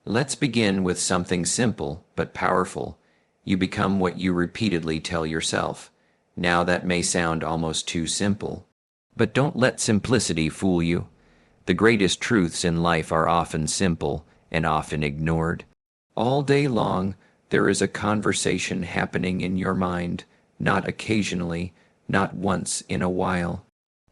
Let's begin with something simple but powerful. You become what you repeatedly tell yourself. Now that may sound almost too simple. But don't let simplicity fool you. The greatest truths in life are often simple and often ignored. All day long, there is a conversation happening in your mind, not occasionally, not once in a while.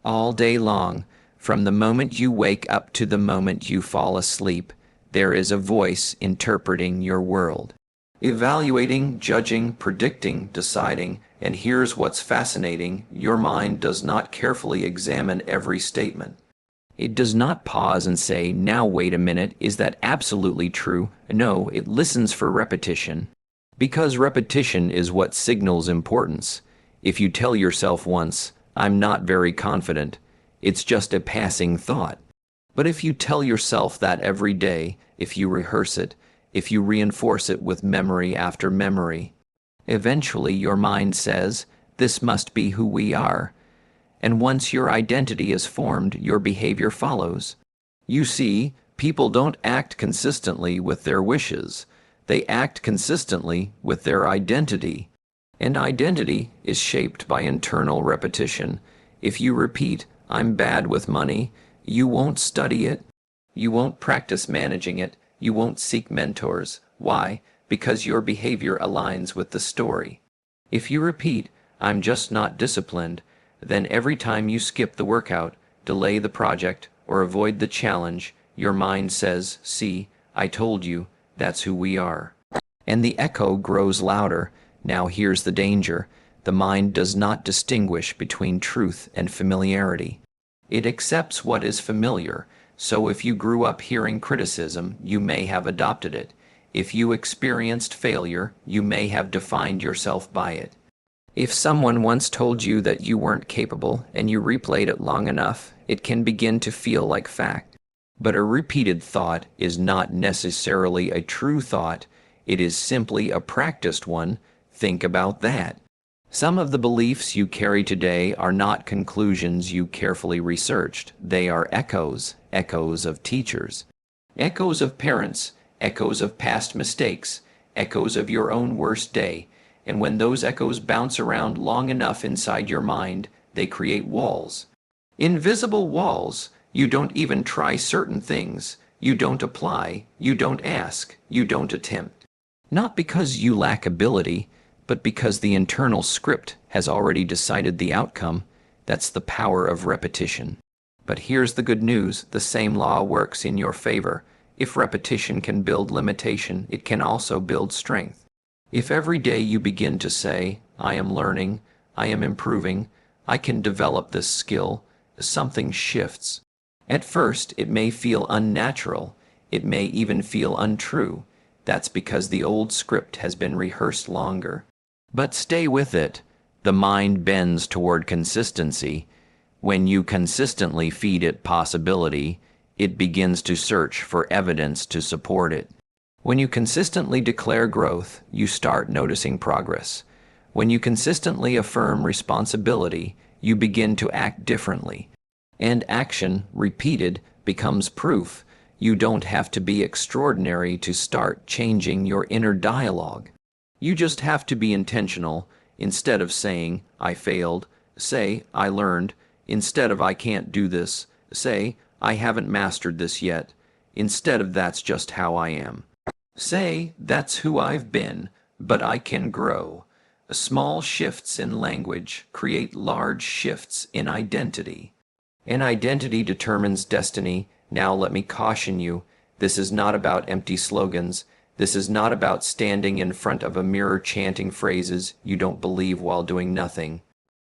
All day long, from the moment you wake up to the moment you fall asleep, there is a voice interpreting your world. Evaluating, judging, predicting, deciding, and here's what's fascinating, your mind does not carefully examine every statement. It does not pause and say, now wait a minute, is that absolutely true? No, it listens for repetition. Because repetition is what signals importance. If you tell yourself once, I'm not very confident, it's just a passing thought. But if you tell yourself that every day, if you rehearse it, if you reinforce it with memory after memory, eventually your mind says, this must be who we are. And once your identity is formed, your behavior follows. You see, people don't act consistently with their wishes. They act consistently with their identity. And identity is shaped by internal repetition. If you repeat, I'm bad with money, you won't study it. You won't practice managing it. You won't seek mentors. Why? Because your behavior aligns with the story. If you repeat, I'm just not disciplined, then every time you skip the workout, delay the project, or avoid the challenge, your mind says, see, I told you, that's who we are. And the echo grows louder. Now here's the danger. The mind does not distinguish between truth and familiarity. It accepts what is familiar. So if you grew up hearing criticism, you may have adopted it. If you experienced failure, you may have defined yourself by it. If someone once told you that you weren't capable and you replayed it long enough, it can begin to feel like fact. But a repeated thought is not necessarily a true thought. It is simply a practiced one. Think about that. Some of the beliefs you carry today are not conclusions you carefully researched. They are echoes of teachers, echoes of parents, echoes of past mistakes, echoes of your own worst day. And when those echoes bounce around long enough inside your mind, they create walls. Invisible walls. You don't even try certain things. You don't apply. You don't ask. You don't attempt. Not because you lack ability, but because the internal script has already decided the outcome. That's the power of repetition. But here's the good news. The same law works in your favor. If repetition can build limitation, it can also build strength. If every day you begin to say, I am learning, I am improving, I can develop this skill, something shifts. At first, it may feel unnatural. It may even feel untrue. That's because the old script has been rehearsed longer. But stay with it. The mind bends toward consistency. When you consistently feed it possibility, it begins to search for evidence to support it. When you consistently declare growth, you start noticing progress. When you consistently affirm responsibility, you begin to act differently. And action, repeated, becomes proof. You don't have to be extraordinary to start changing your inner dialogue. You just have to be intentional. Instead of saying, I failed, say, I learned. Instead of I can't do this, say, I haven't mastered this yet. Instead of that's just how I am. Say, that's who I've been, but I can grow. Small shifts in language create large shifts in identity. And identity determines destiny. Now let me caution you, this is not about empty slogans. This is not about standing in front of a mirror chanting phrases you don't believe while doing nothing.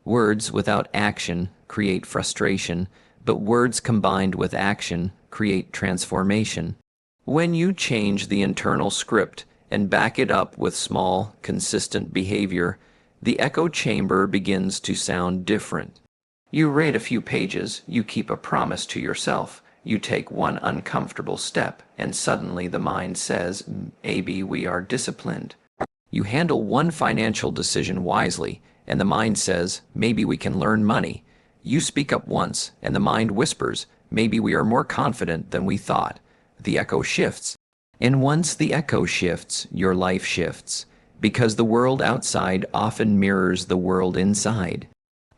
Words without action create frustration, but words combined with action create transformation. When you change the internal script and back it up with small, consistent behavior, the echo chamber begins to sound different. You read a few pages, you keep a promise to yourself, you take one uncomfortable step, and suddenly the mind says, maybe we are disciplined. You handle one financial decision wisely, and the mind says, maybe we can learn money. You speak up once, and the mind whispers, maybe we are more confident than we thought. The echo shifts. And once the echo shifts, your life shifts, because the world outside often mirrors the world inside.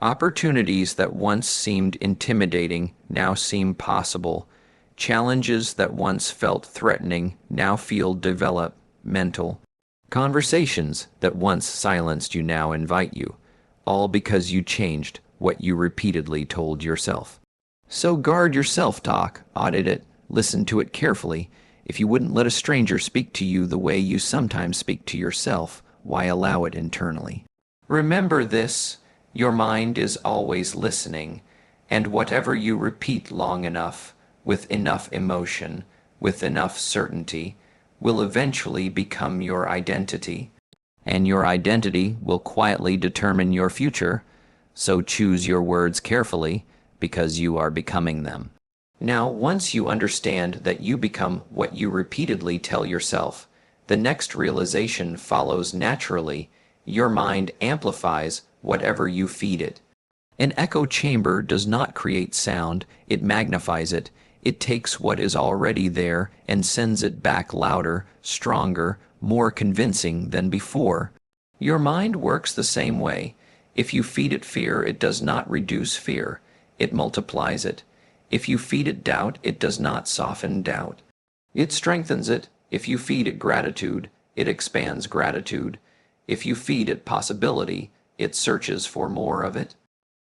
Opportunities that once seemed intimidating now seem possible. Challenges that once felt threatening now feel developmental. Conversations that once silenced you now invite you, all because you changed what you repeatedly told yourself. So guard your self-talk, audit it, listen to it carefully. If you wouldn't let a stranger speak to you the way you sometimes speak to yourself, why allow it internally? Remember this, your mind is always listening, and whatever you repeat long enough, with enough emotion, with enough certainty, will eventually become your identity. And your identity will quietly determine your future, so choose your words carefully, because you are becoming them. Now, once you understand that you become what you repeatedly tell yourself, the next realization follows naturally. Your mind amplifies whatever you feed it. An echo chamber does not create sound, it magnifies it. It takes what is already there and sends it back louder, stronger, more convincing than before. Your mind works the same way. If you feed it fear, it does not reduce fear. It multiplies it. If you feed it doubt, it does not soften doubt. It strengthens it. If you feed it gratitude, it expands gratitude. If you feed it possibility, it searches for more of it.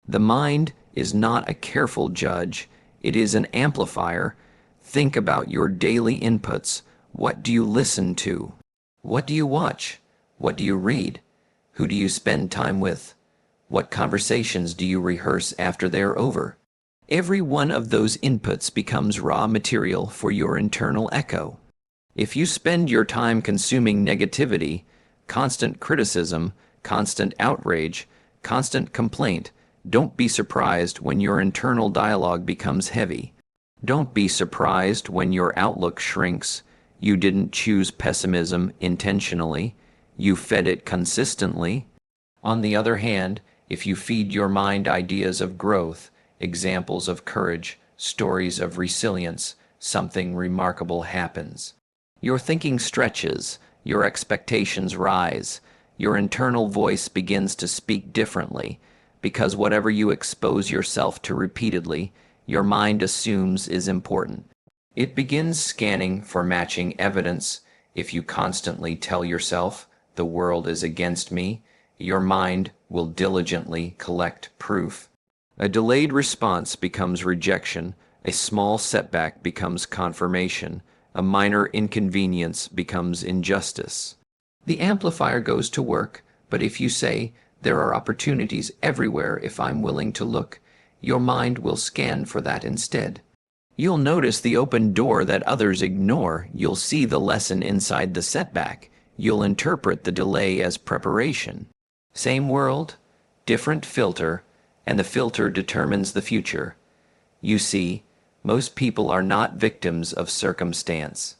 The mind is not a careful judge. It is an amplifier. Think about your daily inputs. What do you listen to? What do you watch? What do you read? Who do you spend time with? What conversations do you rehearse after they're over? Every one of those inputs becomes raw material for your internal echo. If you spend your time consuming negativity, constant criticism, constant outrage, constant complaint, don't be surprised when your internal dialogue becomes heavy. Don't be surprised when your outlook shrinks. You didn't choose pessimism intentionally. You fed it consistently. On the other hand, if you feed your mind ideas of growth, examples of courage, stories of resilience, something remarkable happens. Your thinking stretches, your expectations rise, your internal voice begins to speak differently, because whatever you expose yourself to repeatedly, your mind assumes is important. It begins scanning for matching evidence. If you constantly tell yourself, the world is against me, your mind will diligently collect proof. A delayed response becomes rejection, a small setback becomes confirmation, a minor inconvenience becomes injustice. The amplifier goes to work, but if you say, there are opportunities everywhere if I'm willing to look, your mind will scan for that instead. You'll notice the open door that others ignore. You'll see the lesson inside the setback. You'll interpret the delay as preparation. Same world, different filter, and the filter determines the future. You see, most people are not victims of circumstance.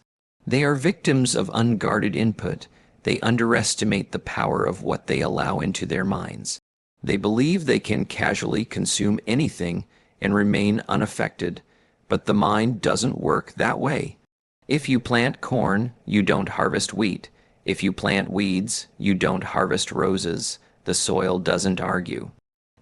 They are victims of unguarded input. They underestimate the power of what they allow into their minds. They believe they can casually consume anything and remain unaffected, but the mind doesn't work that way. If you plant corn, you don't harvest wheat. If you plant weeds, you don't harvest roses. The soil doesn't argue.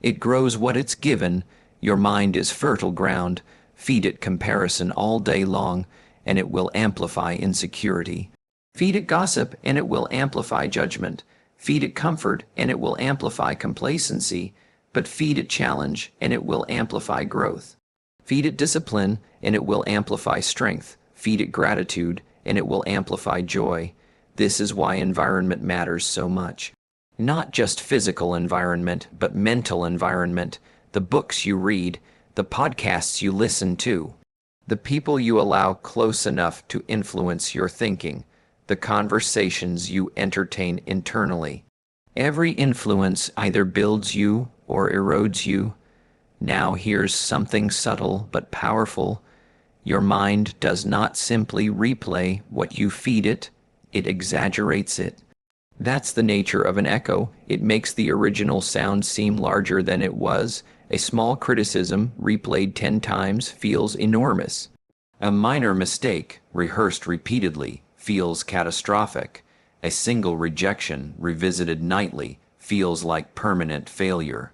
It grows what it's given. Your mind is fertile ground. Feed it comparison all day long, and it will amplify insecurity. Feed it gossip, and it will amplify judgment. Feed it comfort, and it will amplify complacency. But feed it challenge, and it will amplify growth. Feed it discipline, and it will amplify strength. Feed it gratitude, and it will amplify joy. This is why environment matters so much. Not just physical environment, but mental environment. The books you read, the podcasts you listen to, the people you allow close enough to influence your thinking, the conversations you entertain internally. Every influence either builds you or erodes you. Now here's something subtle but powerful. Your mind does not simply replay what you feed it, it exaggerates it. That's the nature of an echo. It makes the original sound seem larger than it was. A small criticism, replayed 10 times, feels enormous. A minor mistake, rehearsed repeatedly, feels catastrophic. A single rejection, revisited nightly, feels like permanent failure.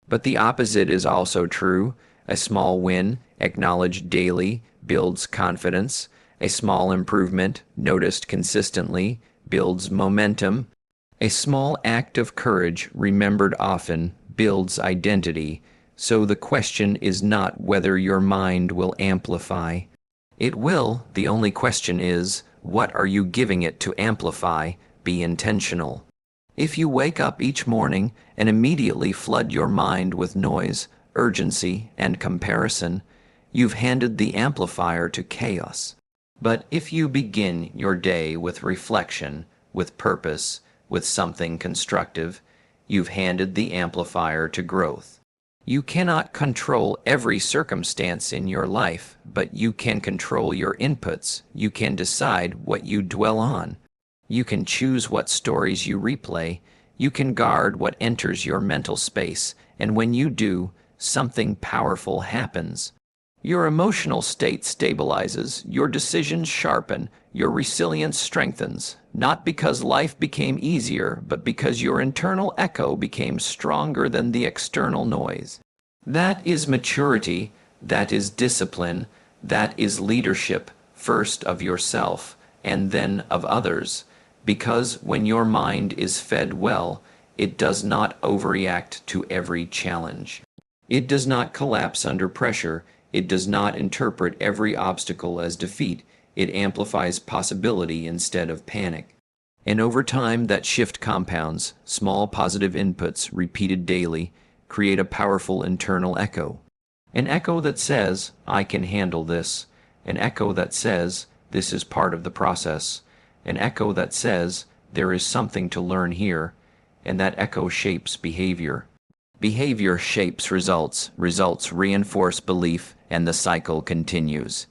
But the opposite is also true. A small win, acknowledged daily, builds confidence. A small improvement, noticed consistently, builds momentum. A small act of courage, remembered often, builds identity. So the question is not whether your mind will amplify. It will. The only question is, what are you giving it to amplify? Be intentional. If you wake up each morning and immediately flood your mind with noise, urgency, and comparison, you've handed the amplifier to chaos. But if you begin your day with reflection, with purpose, with something constructive, you've handed the amplifier to growth. You cannot control every circumstance in your life, but you can control your inputs. You can decide what you dwell on. You can choose what stories you replay. You can guard what enters your mental space, and when you do, something powerful happens. Your emotional state stabilizes, your decisions sharpen, your resilience strengthens, not because life became easier, but because your internal echo became stronger than the external noise. That is maturity, that is discipline, that is leadership, first of yourself, and then of others. Because when your mind is fed well, it does not overreact to every challenge. It does not collapse under pressure. It does not interpret every obstacle as defeat. It amplifies possibility instead of panic. And over time, that shift compounds. Small positive inputs, repeated daily, create a powerful internal echo. An echo that says, I can handle this. An echo that says, this is part of the process. An echo that says, there is something to learn here. And that echo shapes behavior. Behavior shapes results. Results reinforce belief, and the cycle continues.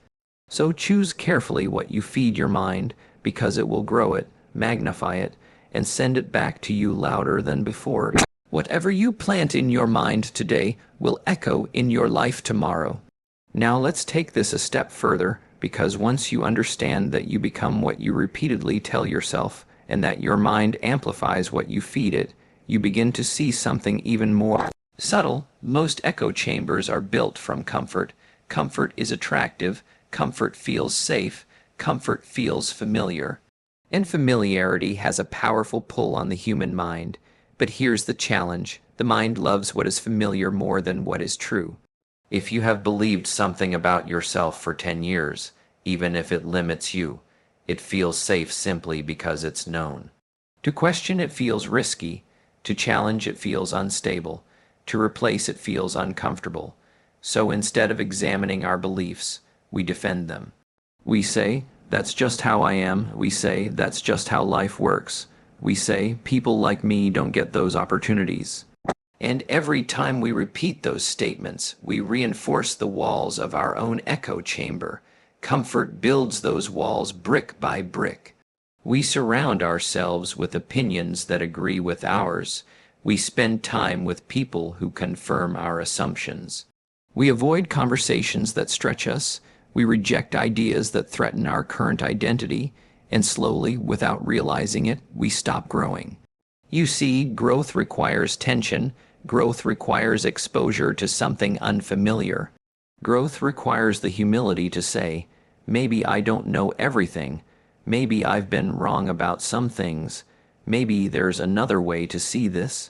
So choose carefully what you feed your mind, because it will grow it, magnify it, and send it back to you louder than before. Whatever you plant in your mind today will echo in your life tomorrow. Now let's take this a step further, because once you understand that you become what you repeatedly tell yourself, and that your mind amplifies what you feed it, you begin to see something even more subtle. Most echo chambers are built from comfort. Comfort is attractive. Comfort feels safe. Comfort feels familiar. And familiarity has a powerful pull on the human mind. But here's the challenge. The mind loves what is familiar more than what is true. If you have believed something about yourself for 10 years, even if it limits you, it feels safe simply because it's known. To question it feels risky. To challenge it feels unstable. To replace it feels uncomfortable. So instead of examining our beliefs, we defend them. We say, that's just how I am. We say, that's just how life works. We say, people like me don't get those opportunities. And every time we repeat those statements, we reinforce the walls of our own echo chamber. Comfort builds those walls brick by brick. We surround ourselves with opinions that agree with ours. We spend time with people who confirm our assumptions. We avoid conversations that stretch us. We reject ideas that threaten our current identity. And slowly, without realizing it, we stop growing. You see, growth requires tension. Growth requires exposure to something unfamiliar. Growth requires the humility to say, maybe I don't know everything. Maybe I've been wrong about some things. Maybe there's another way to see this.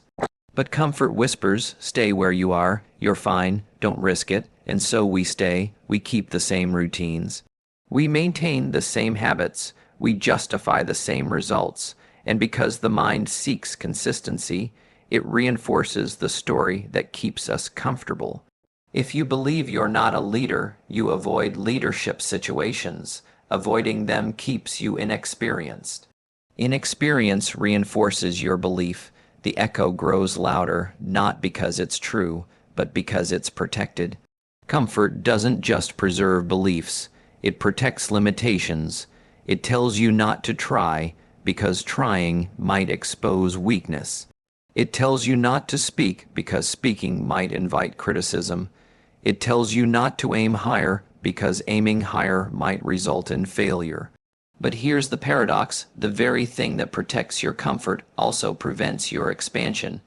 But comfort whispers, stay where you are, you're fine, don't risk it, and so we stay, we keep the same routines. We maintain the same habits, we justify the same results, and because the mind seeks consistency, it reinforces the story that keeps us comfortable. If you believe you're not a leader, you avoid leadership situations. Avoiding them keeps you inexperienced. Inexperience reinforces your belief. The echo grows louder, not because it's true, but because it's protected. Comfort doesn't just preserve beliefs, it protects limitations. It tells you not to try, because trying might expose weakness. It tells you not to speak, because speaking might invite criticism. It tells you not to aim higher, because aiming higher might result in failure. But here's the paradox: the very thing that protects your comfort also prevents your expansion.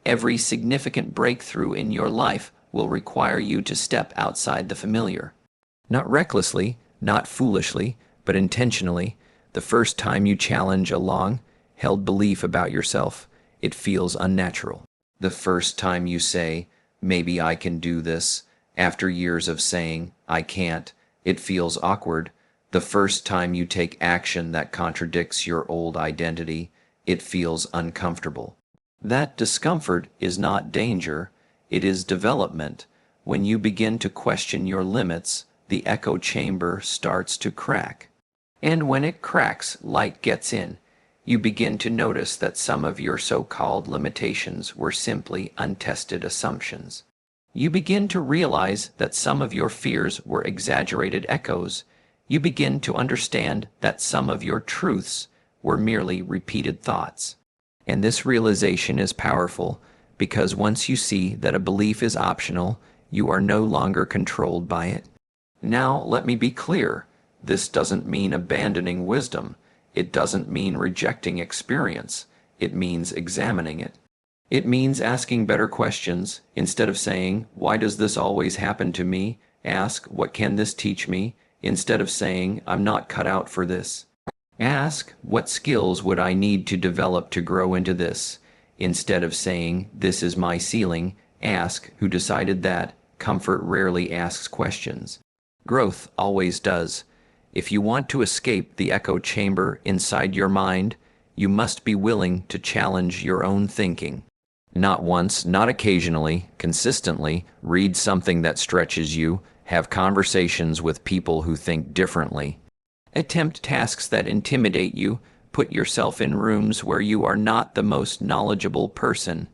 Every significant breakthrough in your life will require you to step outside the familiar. Not recklessly, not foolishly, but intentionally. The first time you challenge a long-held belief about yourself, it feels unnatural. The first time you say, "Maybe I can do this," after years of saying, "I can't," it feels awkward. The first time you take action that contradicts your old identity, it feels uncomfortable. That discomfort is not danger, it is development. When you begin to question your limits, the echo chamber starts to crack. And when it cracks, light gets in. You begin to notice that some of your so-called limitations were simply untested assumptions. You begin to realize that some of your fears were exaggerated echoes. You begin to understand that some of your truths were merely repeated thoughts. And this realization is powerful because once you see that a belief is optional, you are no longer controlled by it. Now, let me be clear. This doesn't mean abandoning wisdom. It doesn't mean rejecting experience. It means examining it. It means asking better questions. Instead of saying, "Why does this always happen to me?" ask, "What can this teach me?" Instead of saying, "I'm not cut out for this," ask, "What skills would I need to develop to grow into this?" Instead of saying, "This is my ceiling," ask, "Who decided that?" Comfort rarely asks questions. Growth always does. If you want to escape the echo chamber inside your mind, you must be willing to challenge your own thinking. Not once, not occasionally, consistently. Read something that stretches you. Have conversations with people who think differently. Attempt tasks that intimidate you. Put yourself in rooms where you are not the most knowledgeable person.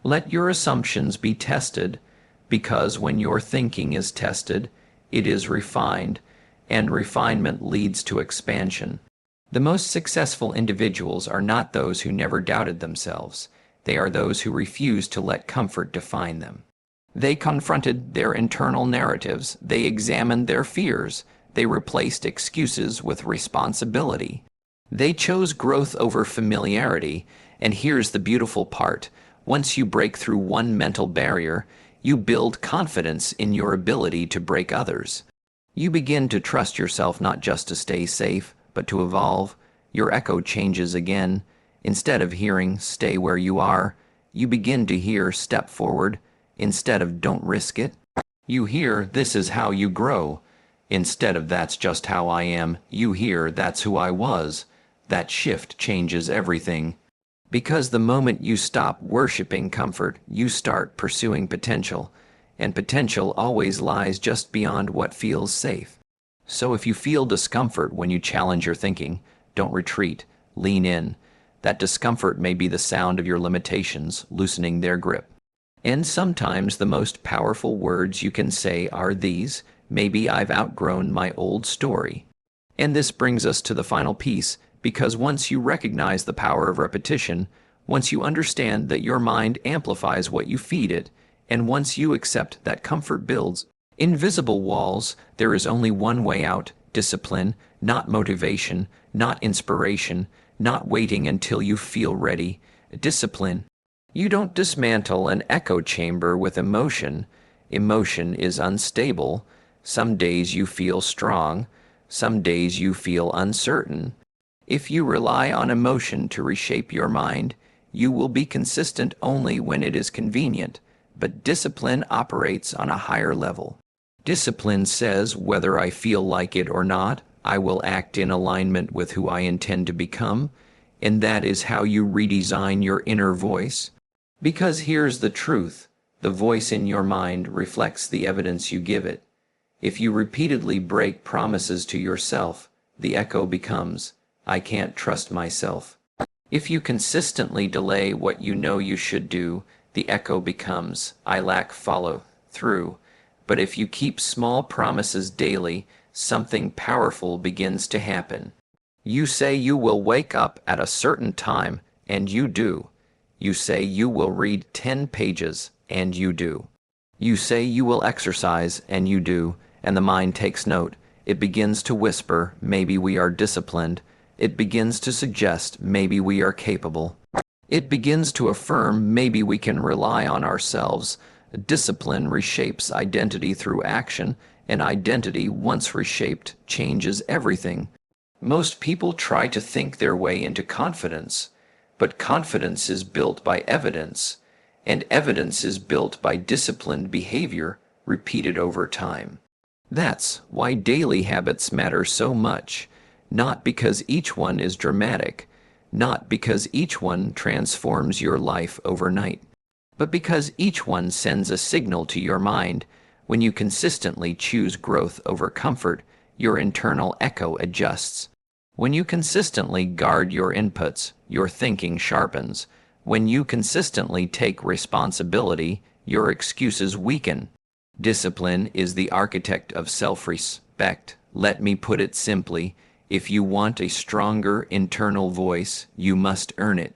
Let your assumptions be tested, because when your thinking is tested, it is refined, and refinement leads to expansion. The most successful individuals are not those who never doubted themselves. They are those who refuse to let comfort define them. They confronted their internal narratives. They examined their fears. They replaced excuses with responsibility. They chose growth over familiarity. And here's the beautiful part. Once you break through one mental barrier, you build confidence in your ability to break others. You begin to trust yourself not just to stay safe, but to evolve. Your echo changes again. Instead of hearing, "Stay where you are," you begin to hear, "Step forward." Instead of "Don't risk it," you hear, "This is how you grow." Instead of "That's just how I am," you hear, "That's who I was." That shift changes everything. Because the moment you stop worshiping comfort, you start pursuing potential. And potential always lies just beyond what feels safe. So if you feel discomfort when you challenge your thinking, don't retreat, lean in. That discomfort may be the sound of your limitations loosening their grip. And sometimes the most powerful words you can say are these: "Maybe I've outgrown my old story." And this brings us to the final piece, because once you recognize the power of repetition, once you understand that your mind amplifies what you feed it, and once you accept that comfort builds invisible walls, there is only one way out: discipline, not motivation, not inspiration, not waiting until you feel ready. Discipline. You don't dismantle an echo chamber with emotion. Emotion is unstable. Some days you feel strong, some days you feel uncertain. If you rely on emotion to reshape your mind, you will be consistent only when it is convenient. But discipline operates on a higher level. Discipline says, whether I feel like it or not, I will act in alignment with who I intend to become, and that is how you redesign your inner voice. Because here's the truth: the voice in your mind reflects the evidence you give it. If you repeatedly break promises to yourself, the echo becomes, "I can't trust myself." If you consistently delay what you know you should do, the echo becomes, "I lack follow-through." But if you keep small promises daily, something powerful begins to happen. You say you will wake up at a certain time, and you do. You say you will read 10 pages, and you do. You say you will exercise, and you do, and the mind takes note. It begins to whisper, maybe we are disciplined. It begins to suggest, maybe we are capable. It begins to affirm, maybe we can rely on ourselves. Discipline reshapes identity through action, and identity, once reshaped, changes everything. Most people try to think their way into confidence, but confidence is built by evidence, and evidence is built by disciplined behavior repeated over time. That's why daily habits matter so much, not because each one is dramatic, not because each one transforms your life overnight, but because each one sends a signal to your mind. When you consistently choose growth over comfort, your internal echo adjusts. When you consistently guard your inputs, your thinking sharpens. When you consistently take responsibility, your excuses weaken. Discipline is the architect of self-respect. Let me put it simply, if you want a stronger internal voice, you must earn it.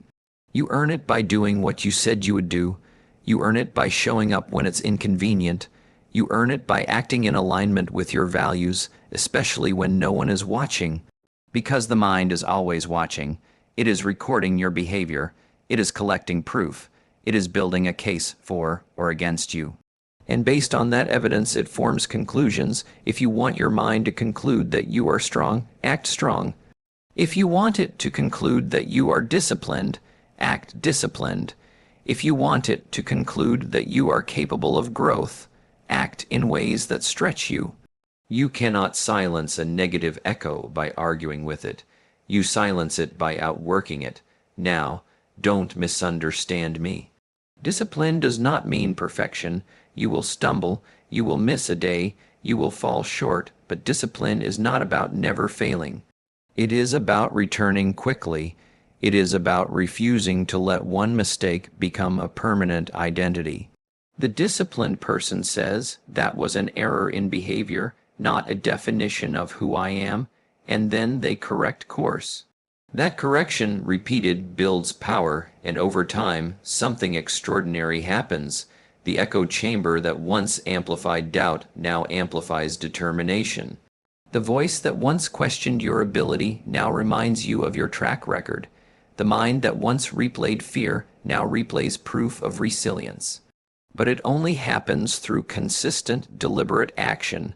You earn it by doing what you said you would do. You earn it by showing up when it's inconvenient. You earn it by acting in alignment with your values, especially when no one is watching. Because the mind is always watching, it is recording your behavior, it is collecting proof, it is building a case for or against you. And based on that evidence, it forms conclusions. If you want your mind to conclude that you are strong, act strong. If you want it to conclude that you are disciplined, act disciplined. If you want it to conclude that you are capable of growth, act in ways that stretch you. You cannot silence a negative echo by arguing with it. You silence it by outworking it. Now, don't misunderstand me. Discipline does not mean perfection. You will stumble, you will miss a day, you will fall short, but discipline is not about never failing. It is about returning quickly. It is about refusing to let one mistake become a permanent identity. The disciplined person says, that was an error in behavior, not a definition of who I am, and then they correct course. That correction, repeated, builds power, and over time, something extraordinary happens. The echo chamber that once amplified doubt now amplifies determination. The voice that once questioned your ability now reminds you of your track record. The mind that once replayed fear now replays proof of resilience. But it only happens through consistent, deliberate action.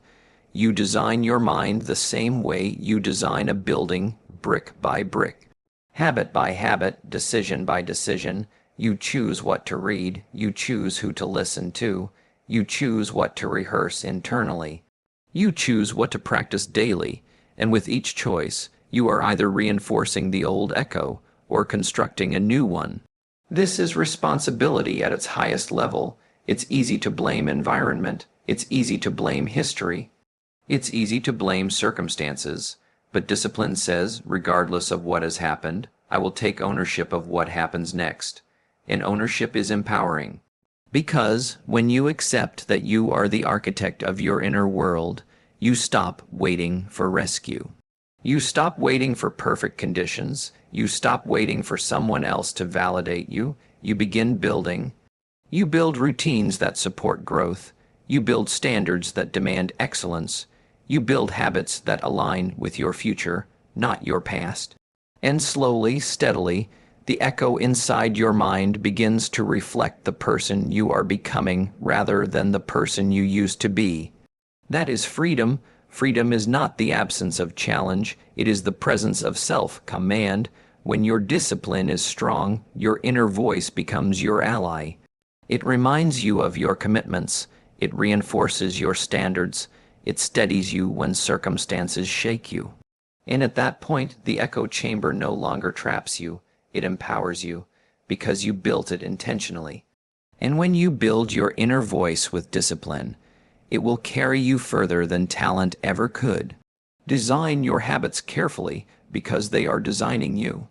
You design your mind the same way you design a building, brick by brick. Habit by habit, decision by decision, you choose what to read, you choose who to listen to, you choose what to rehearse internally. You choose what to practice daily, and with each choice, you are either reinforcing the old echo or constructing a new one. This is responsibility at its highest level. It's easy to blame environment. It's easy to blame history. It's easy to blame circumstances. But discipline says, regardless of what has happened, I will take ownership of what happens next. And ownership is empowering. Because when you accept that you are the architect of your inner world, you stop waiting for rescue. You stop waiting for perfect conditions. You stop waiting for someone else to validate you. You begin building. You build routines that support growth. You build standards that demand excellence. You build habits that align with your future, not your past. And slowly, steadily, the echo inside your mind begins to reflect the person you are becoming rather than the person you used to be. That is freedom. Freedom is not the absence of challenge. It is the presence of self-command. When your discipline is strong, your inner voice becomes your ally. It reminds you of your commitments. It reinforces your standards. It steadies you when circumstances shake you. And at that point, the echo chamber no longer traps you. It empowers you, because you built it intentionally. And when you build your inner voice with discipline, it will carry you further than talent ever could. Design your habits carefully, because they are designing you.